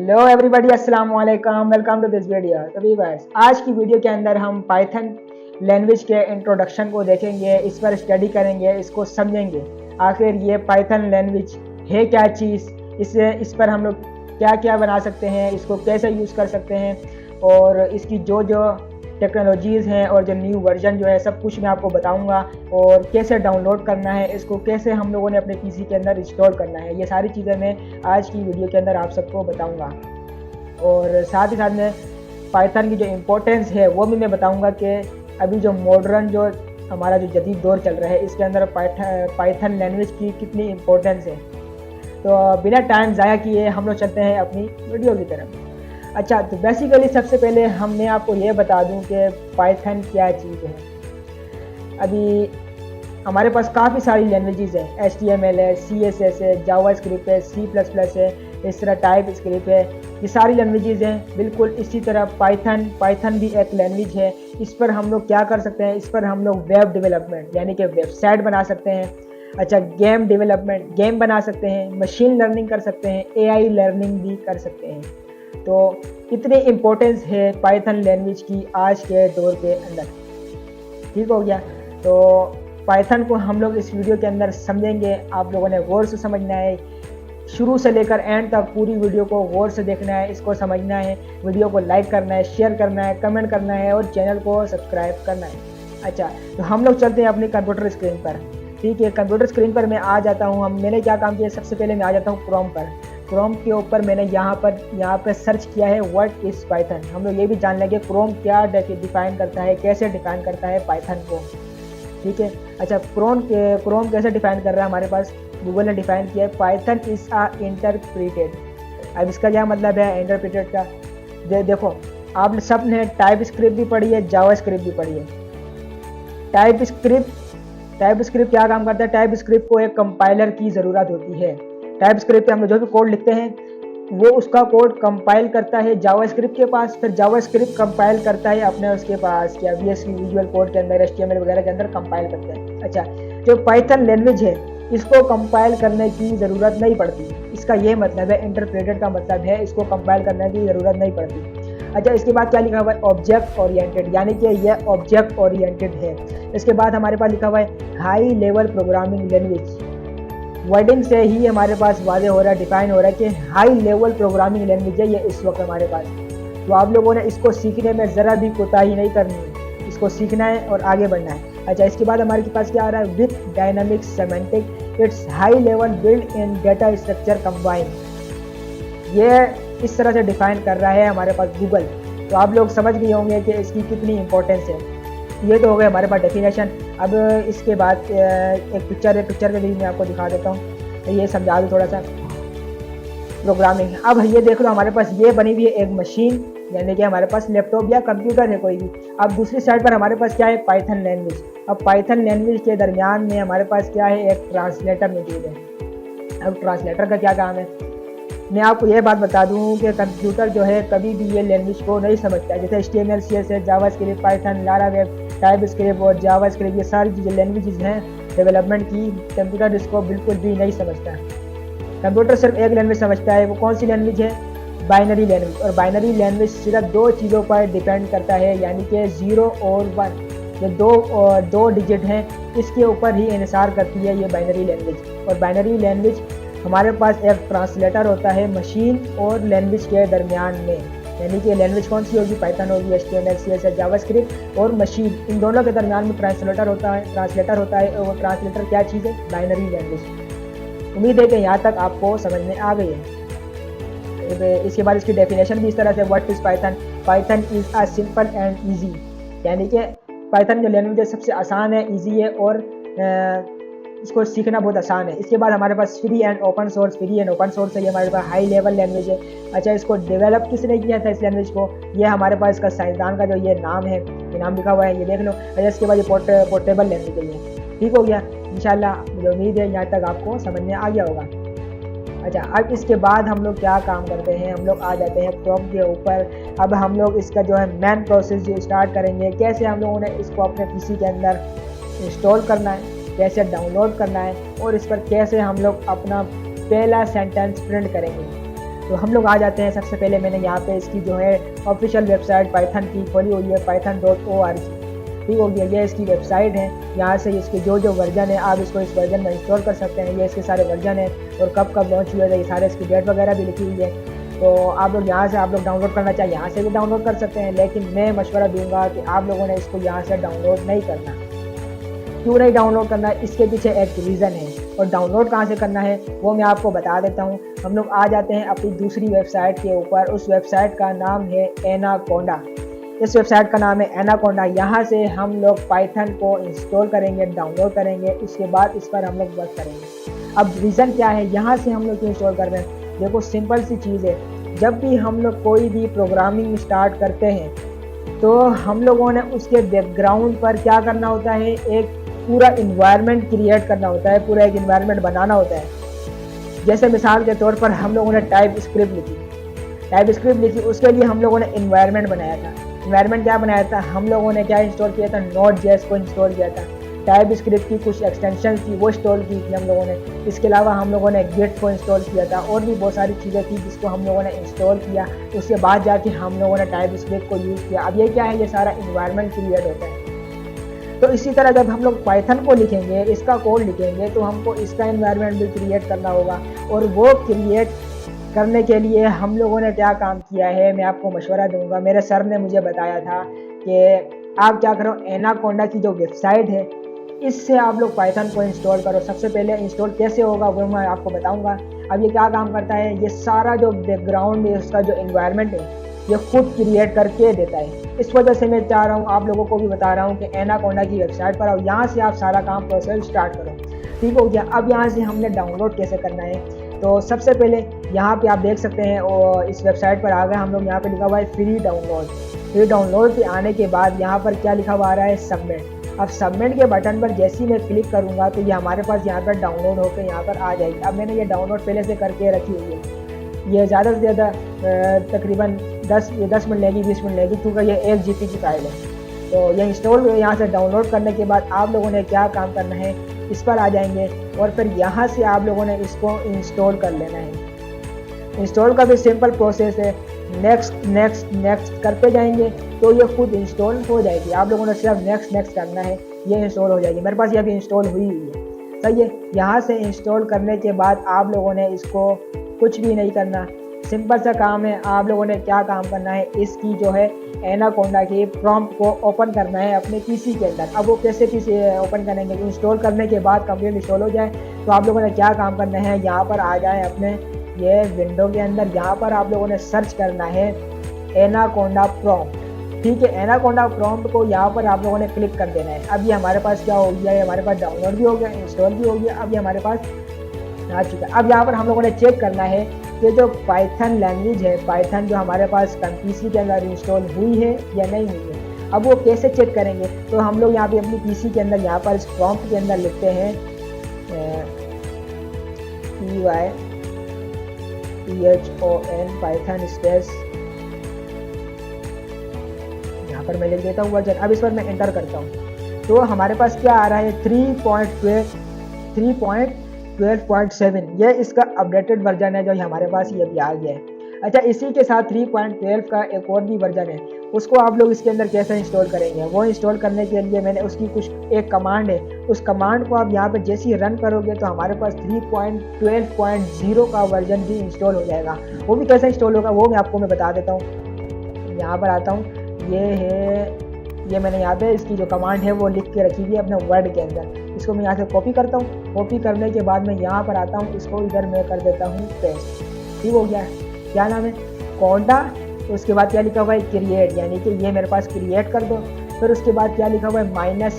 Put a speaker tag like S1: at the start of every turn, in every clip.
S1: Hello everybody, अस्सलाम वालेकुम, welcome to this video. तो व्यूअर्स, आज की वीडियो के अंदर हम पाइथन लैंग्वेज के इंट्रोडक्शन को देखेंगे, इस पर स्टडी करेंगे, इसको समझेंगे आखिर ये पाइथन लैंग्वेज है क्या चीज़, इस पर हम लोग क्या क्या बना सकते हैं, इसको कैसे यूज़ कर सकते हैं और इसकी जो जो टेक्नोलॉजीज़ हैं और जो न्यू वर्जन जो है सब कुछ मैं आपको बताऊंगा। और कैसे डाउनलोड करना है, इसको कैसे हम लोगों ने अपने पीसी के अंदर इंस्टॉल करना है, ये सारी चीज़ें मैं आज की वीडियो के अंदर आप सबको बताऊंगा। और साथ ही साथ में पाइथन की जो इम्पोर्टेंस है वो भी मैं बताऊंगा कि अभी जो मॉडर्न जो हमारा जो जदीद दौर चल रहा है इसके अंदर पाइथन लैंग्वेज की कितनी इम्पोर्टेंस है। तो बिना टाइम ज़ाया किए हम लोग चलते हैं अपनी वीडियो की तरफ। अच्छा, तो बेसिकली सबसे पहले मैं आपको ये बता दूं कि पाइथन क्या चीज़ है। अभी हमारे पास काफ़ी सारी लैंग्वेजेस हैं, HTML है, CSS है, जावास्क्रिप्ट है, C++ है, इस तरह टाइप स्क्रिप्ट है, ये सारी लैंग्वेजेस हैं। बिल्कुल इसी तरह पाइथन भी एक लैंग्वेज है। इस पर हम लोग क्या कर सकते हैं, इस पर हम लोग वेब डेवलपमेंट यानी कि वेबसाइट बना सकते हैं। अच्छा, गेम डेवलपमेंट, गेम बना सकते हैं, मशीन लर्निंग कर सकते हैं, AI लर्निंग भी कर सकते हैं। तो इतनी इम्पोर्टेंस है पाइथन लैंग्वेज की आज के दौर के अंदर। ठीक हो गया। तो पाइथन को हम लोग इस वीडियो के अंदर समझेंगे, आप लोगों ने गौर से समझना है, शुरू से लेकर एंड तक पूरी वीडियो को गौर से देखना है, इसको समझना है। वीडियो को लाइक करना है, शेयर करना है, कमेंट करना है और चैनल को सब्सक्राइब करना है। अच्छा, तो हम लोग चलते हैं अपनी कंप्यूटर स्क्रीन पर। ठीक है, कंप्यूटर स्क्रीन पर मैं आ जाता हूँ। मैंने क्या काम किया, सबसे पहले मैं आ जाता हूँ क्रोम पर। क्रोम के ऊपर मैंने यहाँ पर सर्च किया है व्हाट इज़ पाइथन। हम लोग ये भी जान लेंगे क्रोम क्या डिफाइन करता है, कैसे डिफाइन करता है पाइथन को। ठीक है। अच्छा, क्रोम कैसे डिफाइन कर रहा है, हमारे पास गूगल ने डिफाइन किया है, पाइथन इज़ आ इंटरप्रेटेड। अब इसका क्या मतलब है इंटरप्रेटेड का, देखो आप सब ने टाइप स्क्रिप्ट भी पढ़ी है, जावा स्क्रिप्ट भी पढ़ी है। टाइप स्क्रिप्ट क्या काम करता है, टाइप स्क्रिप्ट को एक कंपाइलर की ज़रूरत होती है। टाइप स्क्रिप्ट पे हम जो भी कोड लिखते हैं वो उसका कोड कंपाइल करता है जावास्क्रिप्ट के पास, फिर जावास्क्रिप्ट कंपाइल करता है अपने उसके पास क्या VS विजुअल कोड के अंदर, HTML वगैरह के अंदर कंपाइल करता है। अच्छा, जो पाइथन लैंग्वेज है इसको कंपाइल करने की ज़रूरत नहीं पड़ती। इसका ये मतलब है, इंटरप्रेटेड का मतलब है इसको कंपाइल करने की ज़रूरत नहीं पड़ती। अच्छा, इसके बाद क्या लिखा हुआ है, ऑब्जेक्ट ओरिएंटेड, यानी कि यह ऑब्जेक्ट ओरिएंटेड है। इसके बाद हमारे पास लिखा हुआ है high level programming language. Wording से ही हमारे पास वाज़ेह हो रहा है, डिफाइन हो रहा है कि हाई लेवल प्रोग्रामिंग लैंग्वेज है ये इस वक्त हमारे पास। तो आप लोगों ने इसको सीखने में ज़रा भी कोताही नहीं करनी है, इसको सीखना है और आगे बढ़ना है। अच्छा, इसके बाद हमारे पास क्या आ रहा है, with dynamic semantic it's high level build in data structure combine. ये इस तरह से डिफाइन कर रहा है हमारे पास गूगल। तो आप लोग समझ गए होंगे कि इसकी कितनी इंपॉर्टेंस है। ये तो हो गया हमारे पास डेफिनेशन। अब इसके बाद एक पिक्चर के भी मैं आपको दिखा देता हूँ, तो ये समझा दूँ थोड़ा सा प्रोग्रामिंग। अब ये देख लो, हमारे पास ये बनी हुई है एक मशीन, यानी कि हमारे पास लैपटॉप या कंप्यूटर है कोई भी। अब दूसरी साइड पर हमारे पास क्या है, पाइथन लैंग्वेज। अब पाइथन लैंग्वेज के दरमियान में हमारे पास क्या है, एक ट्रांसलेटर मौजूद है। अब ट्रांसलेटर का क्या काम है, मैं आपको ये बात बता दूं कि कंप्यूटर जो है कभी भी ये लैंग्वेज को नहीं समझता है। जैसे HTML, CSS, JavaScript, Python, Laravel, type script और जावास्क्रिप्ट, ये सारी चीज़ें लैंग्वेजेस हैं डेवलपमेंट की, कंप्यूटर इसको बिल्कुल भी नहीं समझता। कंप्यूटर सिर्फ एक लैंग्वेज समझता है, वो कौन सी लैंग्वेज है, बाइनरी लैंग्वेज। और बाइनरी लैंग्वेज सिर्फ दो चीज़ों पर डिपेंड करता है, यानी कि 0 और 1, ये दो डिजिट हैं, इसके ऊपर ही इन्हिसार करती है ये बाइनरी लैंग्वेज। और बाइनरी लैंग्वेज हमारे पास एक ट्रांसलेटर होता है मशीन और लैंग्वेज के दरमियान में, यानी कि लैंग्वेज कौन सी होगी, पाइथन होगी, HTML, CSS, जावास्क्रिप्ट और मशीन, इन दोनों के दरमियान में ट्रांसलेटर होता है। और वो ट्रांसलेटर क्या चीज़ है, बाइनरी लैंग्वेज। उम्मीद है कि यहाँ तक आपको समझ में आ गई है। इसके बाद इसकी डेफिनेशन भी इस तरह से, what is Python, Python is a simple and easy, यानी कि पाइथन जो लैंग्वेज है सबसे आसान है, ईजी है और इसको सीखना बहुत आसान है। इसके बाद हमारे पास फ्री एंड ओपन सोर्स है, ये हमारे पास हाई लेवल लैंग्वेज है। अच्छा, इसको डेवलप किसने किया था इस लैंग्वेज को, ये हमारे पास इसका साइंसदान का जो ये नाम है, ये नाम लिखा हुआ है, ये देख लो। अच्छा, इसके बाद ये पोर्टेबल लैंग्वेज है ये। ठीक हो गया, इंशाल्लाह मुझे उम्मीद है यहाँ तक आपको समझ में आ गया होगा। अच्छा, अब इसके बाद हम लोग क्या काम करते हैं, हम लोग आ जाते हैं क्रोम के ऊपर। अब हम लोग इसका जो है मेन प्रोसेस जो स्टार्ट करेंगे, कैसे हम लोगों ने इसको अपने PC के अंदर इंस्टॉल करना है, कैसे डाउनलोड करना है और इस पर कैसे हम लोग अपना पहला सेंटेंस प्रिंट करेंगे। तो हम लोग आ जाते हैं। सबसे पहले मैंने यहाँ पे इसकी जो है ऑफिशियल वेबसाइट पाइथन की खोली हुई है, python.org। ठीक हो गया, ये इसकी वेबसाइट है। यहाँ से इसके जो वर्जन है आप इसको इस वर्जन में इंस्टॉल कर सकते हैं। ये इसके सारे वर्जन है और कब कब लॉन्च हुए थे, ये सारे इसकी डेट वगैरह भी लिखी हुई है। तो आप लोग यहाँ से आप लोग डाउनलोड करना चाहे यहाँ से भी डाउनलोड कर सकते हैं, लेकिन मैं मशवरा दूंगा कि आप लोगों ने इसको यहाँ से डाउनलोड नहीं करना। क्यों नहीं डाउनलोड करना, इसके पीछे एक रीज़न है। और डाउनलोड कहाँ से करना है वो मैं आपको बता देता हूँ। हम लोग आ जाते हैं अपनी दूसरी वेबसाइट के ऊपर। उस वेबसाइट का नाम है एनाकोंडा। इस वेबसाइट का नाम है एनाकोंडा। यहाँ से हम लोग पाइथन को इंस्टॉल करेंगे, डाउनलोड करेंगे, उसके बाद इस पर हम लोग वर्क करेंगे। अब रीज़न क्या है यहाँ से हम लोग क्यों इंस्टॉल कर रहे हैं, देखो सिंपल सी चीज़ है। जब भी हम लोग कोई भी प्रोग्रामिंग स्टार्ट करते हैं तो हम लोगों ने उसके बैकग्राउंड पर क्या करना होता है, एक पूरा इन्वायरमेंट क्रिएट करना होता है, पूरा एक इन्वायरमेंट बनाना होता है। जैसे मिसाल के तौर पर हम लोगों ने टाइप स्क्रिप्ट लिखी, उसके लिए हम लोगों ने इन्वायरमेंट बनाया था। इन्वायरमेंट क्या बनाया था, हम लोगों ने क्या इंस्टॉल किया था, Node.js को इंस्टॉल किया था। टाइप स्क्रिप्ट की कुछ एक्सटेंशन थी वो इंस्टॉल की थी हम लोगों ने। इसके अलावा हम लोगों ने गिट को इंस्टॉल किया था और भी बहुत सारी चीज़ें थी जिसको हम लोगों ने इंस्टॉल किया। उसके बाद जाके हम लोगों ने टाइप स्क्रिप्ट को यूज़ किया। अब ये क्या है, ये सारा इन्वायरमेंट क्रिएट होता है। तो इसी तरह जब हम लोग पाइथन को लिखेंगे, इसका कोड लिखेंगे, तो हमको इसका एनवायरनमेंट भी क्रिएट करना होगा। और वो क्रिएट करने के लिए हम लोगों ने क्या काम किया है मैं आपको मशवरा दूंगा। मेरे सर ने मुझे बताया था कि आप क्या करो, एनाकोंडा की जो वेबसाइट है इससे आप लोग पाइथन को इंस्टॉल करो। सबसे पहले इंस्टॉल कैसे होगा वो मैं आपको बताऊंगा। अब ये क्या काम करता है, ये सारा जो बैकग्राउंड है उसका जो एनवायरनमेंट है ये खुद क्रिएट करके देता है। इस वजह से मैं चाह रहा हूँ आप लोगों को भी बता रहा हूँ कि एनाकोंडा की वेबसाइट पर आओ, यहाँ से आप सारा काम प्रोसेस स्टार्ट करो। ठीक हो गया। अब यहाँ से हमने डाउनलोड कैसे करना है, तो सबसे पहले यहाँ पे आप देख सकते हैं और इस वेबसाइट पर आ गए हम लोग। यहाँ पे लिखा हुआ है फ्री डाउनलोड। फ्री डाउनलोड पे आने के बाद यहाँ पर क्या लिखा हुआ आ रहा है, सबमिट। अब सबमिट के बटन पर जैसे ही मैं क्लिक करूँगा तो ये हमारे पास यहाँ पर डाउनलोड होकर यहाँ पर आ जाएगी। अब मैंने ये डाउनलोड पहले से करके रखी हुई है। ये ज़्यादा से ज़्यादा तकरीबन 10 मिनट लेगी, 20 मिनट लेगी, क्योंकि ये 1 GB की फाइल है। तो ये इंस्टॉल यहाँ से डाउनलोड करने के बाद आप लोगों ने क्या काम करना है, इस पर आ जाएंगे और फिर यहाँ से आप लोगों ने इसको इंस्टॉल कर लेना है। इंस्टॉल का भी सिंपल प्रोसेस है, नेक्स्ट नेक्स्ट नेक्स्ट करते जाएंगे तो ये खुद इंस्टॉल हो जाएगी। आप लोगों ने सिर्फ नेक्स्ट नेक्स्ट करना है, ये इंस्टॉल हो जाएगी। मेरे पास ये अभी इंस्टॉल हुई है। सही है। यहाँ से इंस्टॉल करने के बाद आप लोगों ने इसको कुछ भी नहीं करना, सिंपल सा काम है। आप लोगों ने क्या काम करना है, इसकी जो है एनाकोंडा की प्रॉम्प्ट को ओपन करना है अपने पीसी के अंदर। अब वो कैसे पीसी ओपन करेंगे, इंस्टॉल करने के बाद कंप्लीट इंस्टॉल हो जाए तो आप लोगों ने क्या काम करना है, यहाँ पर आ जाए अपने ये विंडो के अंदर। यहाँ पर आप लोगों ने सर्च करना है एनाकोंडा प्रॉम्प्ट। ठीक है, एनाकोंडा प्रॉम्प्ट को यहाँ पर आप लोगों ने क्लिक कर देना है। अब ये हमारे पास क्या हो गया, ये हमारे पास डाउनलोड भी हो गया, इंस्टॉल भी हो गया। अब ये हमारे पास आ चुका है। अब यहाँ पर हम लोगों ने चेक करना है कि जो पाइथन लैंग्वेज है, पाइथन जो हमारे पास पीसी के अंदर इंस्टॉल हुई है या नहीं हुई है। अब वो कैसे चेक करेंगे, तो हम लोग यहाँ पे अपनी पीसी के अंदर यहाँ पर इस प्रॉम्प्ट के अंदर लिखते हैं PYTHON पाइथन स्पेस, यहाँ पर मैं लिख देता हूँ वर्जन। अब इस पर मैं एंटर करता हूँ तो हमारे पास क्या आ रहा है, 3.12.7। ये इसका अपडेटेड वर्जन है जो हमारे पास ये भी आ गया है। अच्छा, इसी के साथ 3.12 का एक और भी वर्जन है, उसको आप लोग इसके अंदर कैसे इंस्टॉल करेंगे। वो इंस्टॉल करने के लिए मैंने उसकी कुछ एक कमांड है, उस कमांड को आप यहाँ पे जैसे ही रन करोगे तो हमारे पास 3.12.0 का वर्जन भी इंस्टॉल हो जाएगा। वो भी कैसे इंस्टॉल होगा वो मैं आपको बता देता हूँ। यहाँ पर आता हूँ, ये है, ये मैंने यहाँ पे इसकी जो कमांड है वो लिख के रखी हुई है अपने वर्ड के अंदर। इसको मैं यहाँ से कॉपी करता हूँ। कॉपी करने के बाद मैं यहाँ पर आता हूँ, इसको इधर मैं कर देता हूँ पेस्ट। ठीक हो गया। क्या नाम है, कोंडा। उसके बाद क्या लिखा हुआ है, क्रिएट, यानी कि ये मेरे पास क्रिएट कर दो। फिर उसके बाद क्या लिखा हुआ है, -n।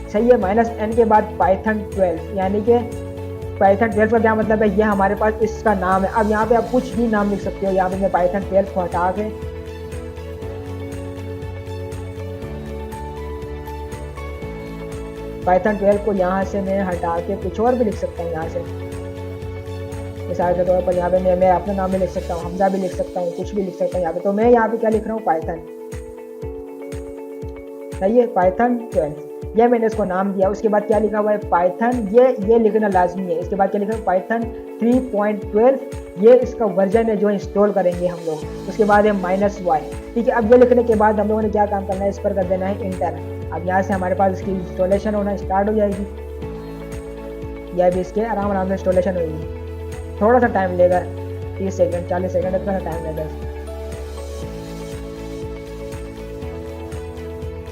S1: सही है, -n के बाद पाइथन 12, यानी कि पाइथन 12 का क्या मतलब है, ये हमारे पास इसका नाम है। अब यहाँ पे आप कुछ भी नाम लिख सकते हो। यहाँ पे मैं पाइथन 12 को हटा के पाइथन 12 को यहाँ से मैं हटा के कुछ और भी लिख सकता हूँ। यहाँ से मिसाल के तौर पर यहाँ पे मैं अपना नाम भी लिख सकता हूँ, हमजा भी लिख सकता हूँ, कुछ भी लिख सकता हूँ यहाँ पे। तो मैं यहाँ पे क्या लिख रहा हूँ, पाइथन। सही है, पाइथन 12, ये मैंने इसको नाम दिया। उसके बाद क्या लिखा हुआ है, पाइथन, ये लिखना लाजमी है। इसके बाद क्या लिखा है, पाइथन 3.12 ये इसका वर्जन है जो इंस्टॉल करेंगे हम लोग। उसके बाद है -y, ठीक है। अब ये लिखने के बाद हम लोगों ने क्या काम करना है, इस पर कर देना है इंटर। अब यहाँ से हमारे पास इसकी इंस्टॉलेशन होना स्टार्ट हो जाएगी। यह भी इसके आराम से इंस्टॉलेशन होगी। थोड़ा सा टाइम लेगा, 30 सेकंड 40 सेकंड इतना सा टाइम लेगा।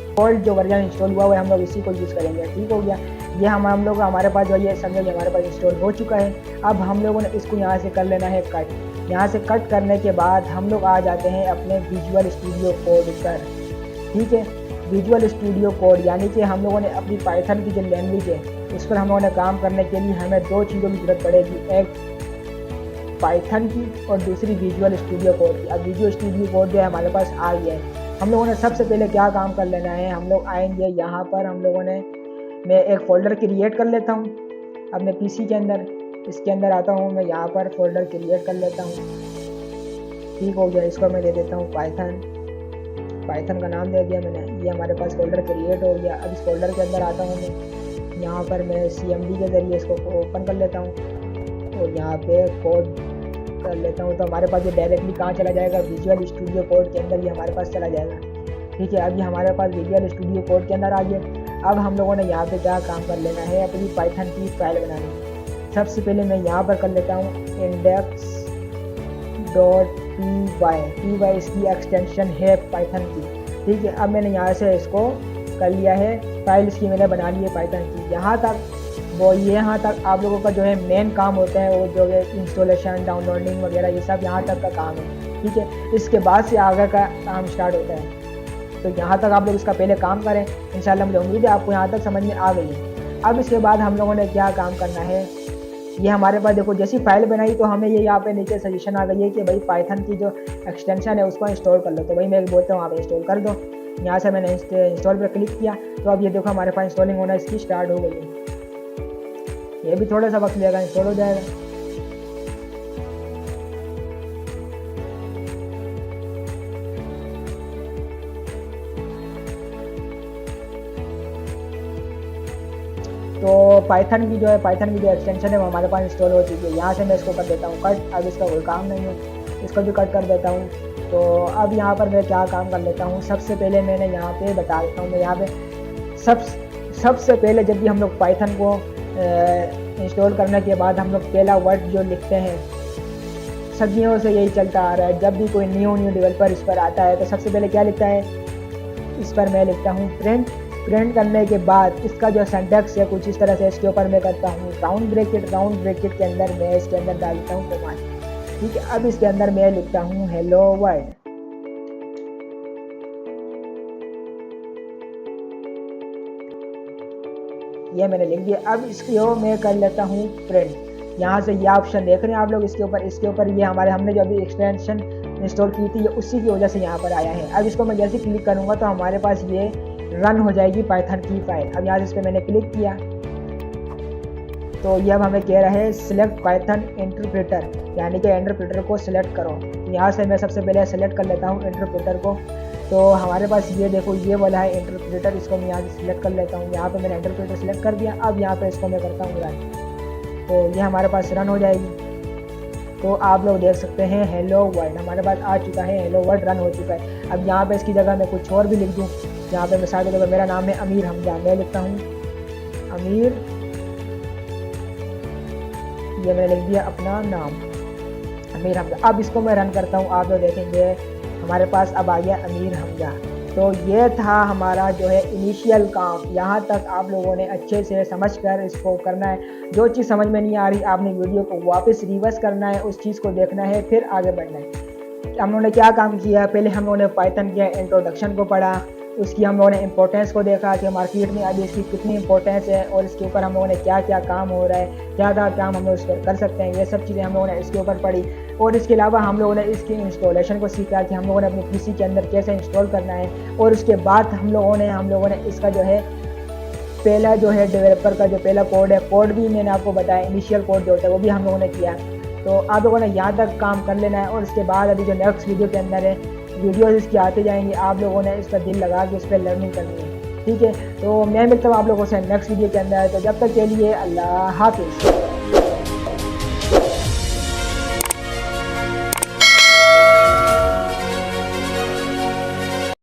S1: डिफ़ॉल्ट जो वर्जन इंस्टॉल हुआ है हम लोग इसी को यूज़ करेंगे, ठीक हो गया। ये हम लोग हमारे पास जो ये समझो कि हमारे पास इंस्टॉल हो चुका है। अब हम लोगों ने इसको यहाँ से कर लेना है कट। यहाँ से कट करने के बाद हम लोग आ जाते हैं अपने विजुअल स्टूडियो कोड पर, ठीक है। विजुअल स्टूडियो कोड यानी कि हम लोगों ने अपनी पाइथन की जो लैंग्वेज है उस पर हम लोगों ने काम करने के लिए हमें दो चीज़ों की ज़रूरत पड़ेगी, एक पाइथन की और दूसरी विजुअल स्टूडियो कोड की। अब विजुअल स्टूडियो कोड जो है हमारे पास आ गया है। हम लोगों ने सबसे पहले क्या काम कर लेना है, हम लोग आएंगे यहाँ पर, हम लोगों ने मैं एक फ़ोल्डर क्रिएट कर लेता हूँ अपने पीसी के अंदर। इसके अंदर आता हूँ मैं, यहाँ पर फोल्डर क्रिएट कर लेता हूँ, ठीक हो गया। इसको मैं दे देता हूँ पाइथन का नाम दे दिया मैंने। ये हमारे पास फोल्डर क्रिएट हो गया। अब इस फोल्डर के अंदर आता हूँ मैं, यहाँ पर मैं CMD के ज़रिए इसको ओपन कर लेता हूँ और यहाँ पे कोड कर लेता हूँ। तो हमारे पास ये डायरेक्टली कहाँ चला जाएगा, विजुअल स्टूडियो कोड के अंदर ये हमारे पास चला जाएगा, ठीक है। अब ये हमारे पास विजुअल स्टूडियो कोड के अंदर आ गया। अब हम लोगों ने यहाँ पे क्या काम कर लेना है, अपनी पाइथन की फाइल बनानी। सबसे पहले मैं यहाँ पर कर लेता हूँ index.py, इसकी एक्सटेंशन है पाइथन की, ठीक है। अब मैंने यहाँ से इसको कर लिया है, फाइल इसकी मैंने बना ली है पाइथन की। यहाँ तक आप लोगों का जो है मेन काम होता है वो जो है इंस्टॉलेशन, डाउनलोडिंग वगैरह, ये सब यहाँ तक का काम है, ठीक है। इसके बाद से आगे का काम स्टार्ट होता है। तो यहाँ तक आप लोग इसका पहले काम करें, इंशाल्लाह मुझे उम्मीद है आपको यहाँ तक समझ में आ गई है। अब इसके बाद हम लोगों ने क्या काम करना है, ये हमारे पास देखो जैसी फाइल बनाई तो हमें ये यहाँ पे नीचे सजेशन आ गई है कि भाई पाइथन की जो एक्सटेंशन है उसको इंस्टॉल कर लो। तो भाई मैं बोलता हूँ आप इंस्टॉल कर दो। यहाँ से मैंने इंस्टॉल पर क्लिक किया तो अब ये देखो हमारे पास इंस्टॉलिंग होना इसकी स्टार्ट हो गई है। ये भी थोड़ा सा वक्त लगेगा, इंस्टॉल हो जाएगा। तो पाइथन की जो एक्सटेंशन है वो हमारे पास इंस्टॉल हो चुकी है। यहाँ से मैं इसको कर देता हूँ कट। अब इसका कोई काम नहीं है, इसको भी कट कर देता हूँ। तो अब यहाँ पर मैं क्या काम कर लेता हूँ, सबसे पहले मैंने यहाँ पे बता देता हूँ। मैं यहाँ पे सबसे पहले जब भी हम लोग पाइथन को इंस्टॉल करने के बाद हम लोग पहला वर्ड जो लिखते हैं, सदियों से यही चलता आ रहा है। जब भी कोई न्यू डेवलपर इस पर आता है तो सबसे पहले क्या लिखता है, इस पर मैं लिखता हूँ प्रिंट। करने के बाद इसका जो सिंटैक्स है कुछ इस तरह से इसके ऊपर मैं करता हूँ राउंड ब्रैकेट के अंदर मैं इसके अंदर डालता हूँ कमांड, ठीक है। अब इसके अंदर मैं लिखता हूँ हेलो वर्ल्ड, ये मैंने लिख दिया। अब इसको मैं कर लेता हूँ प्रिंट। यहाँ से ये ऑप्शन देख रहे हैं आप लोग, इसके ऊपर ये हमने जो अभी एक्सटेंशन इंस्टॉल की थी ये उसी की वजह से यहाँ पर आया है। अब इसको मैं जैसे क्लिक करूँगा तो हमारे पास ये रन हो जाएगी पाइथन की फाइल। अब यहाँ से इस पर मैंने क्लिक किया तो ये अब हमें कह रहा है सिलेक्ट पाइथन इंटरप्रेटर, यानी कि इंटरप्रेटर को सिलेक्ट करो। तो यहाँ से मैं सबसे पहले सेलेक्ट कर लेता हूँ इंटरप्रेटर को। तो हमारे पास ये देखो ये वाला है इंटरप्रेटर, इसको मैं यहाँ से सिलेक्ट कर लेता हूँ। यहाँ पे मैंने इंटरप्रेटर सिलेक्ट कर दिया। अब यहाँ पे इसको मैं करता हूँ रन, तो ये हमारे पास रन हो जाएगी। तो आप लोग देख सकते हैं हेलो वर्ल्ड हमारे पास आ चुका है, हेलो वर्ल्ड रन हो चुका है। अब यहाँ पे इसकी जगह मैं कुछ और भी लिख दूँ। यहाँ पे मिसाल के तौर पर मेरा नाम है अमीर हमजा, मैं लिखता हूँ अमीर, ये मैंने लिख दिया अपना नाम अमीर हमजा। अब इसको मैं रन करता हूँ, आप लोग देखेंगे हमारे पास अब आ गया अमीर हमजा। तो ये था हमारा जो है इनिशियल काम। यहाँ तक आप लोगों ने अच्छे से समझकर इसको करना है। जो चीज़ समझ में नहीं आ रही आपने वीडियो को वापस रिवर्स करना है, उस चीज़ को देखना है, फिर आगे बढ़ना है। हम लोगों ने क्या काम किया, पहले हम लोगों ने पाइथन के इंट्रोडक्शन को पढ़ा, उसकी हम लोगों ने इम्पोर्टेंस को देखा कि मार्केट में अभी इसकी कितनी इंपॉर्टेंस है और इसके ऊपर हम लोगों ने क्या क्या काम हो रहा है, क्या क्या काम हम लोग इस पर कर सकते हैं, ये सब चीज़ें हम लोगों ने इसके ऊपर पढ़ी। और इसके अलावा हम लोगों ने इसकी इंस्टॉलेशन को सीखा कि हम लोगों ने अपने पीसी के अंदर कैसे इंस्टॉल करना है। और उसके बाद हम लोगों ने इसका जो है पहला जो है डेवलपर का जो पहला कोड है, कोड भी मैंने आपको बताया, इनिशियल कोड जो होता है वो भी हम लोगों ने किया। तो आप लोगों ने यहाँ तक काम कर लेना है। और इसके बाद अभी जो नेक्स्ट वीडियो के अंदर है, वीडियोस इसकी आते जाएंगी, आप लोगों ने इस पर दिल लगा के इस पर लर्निंग करनी है, ठीक है। तो मैं मिलता हूँ आप लोगों से नेक्स्ट वीडियो के अंदर। तो जब तक के लिए अल्लाह हाफिज़।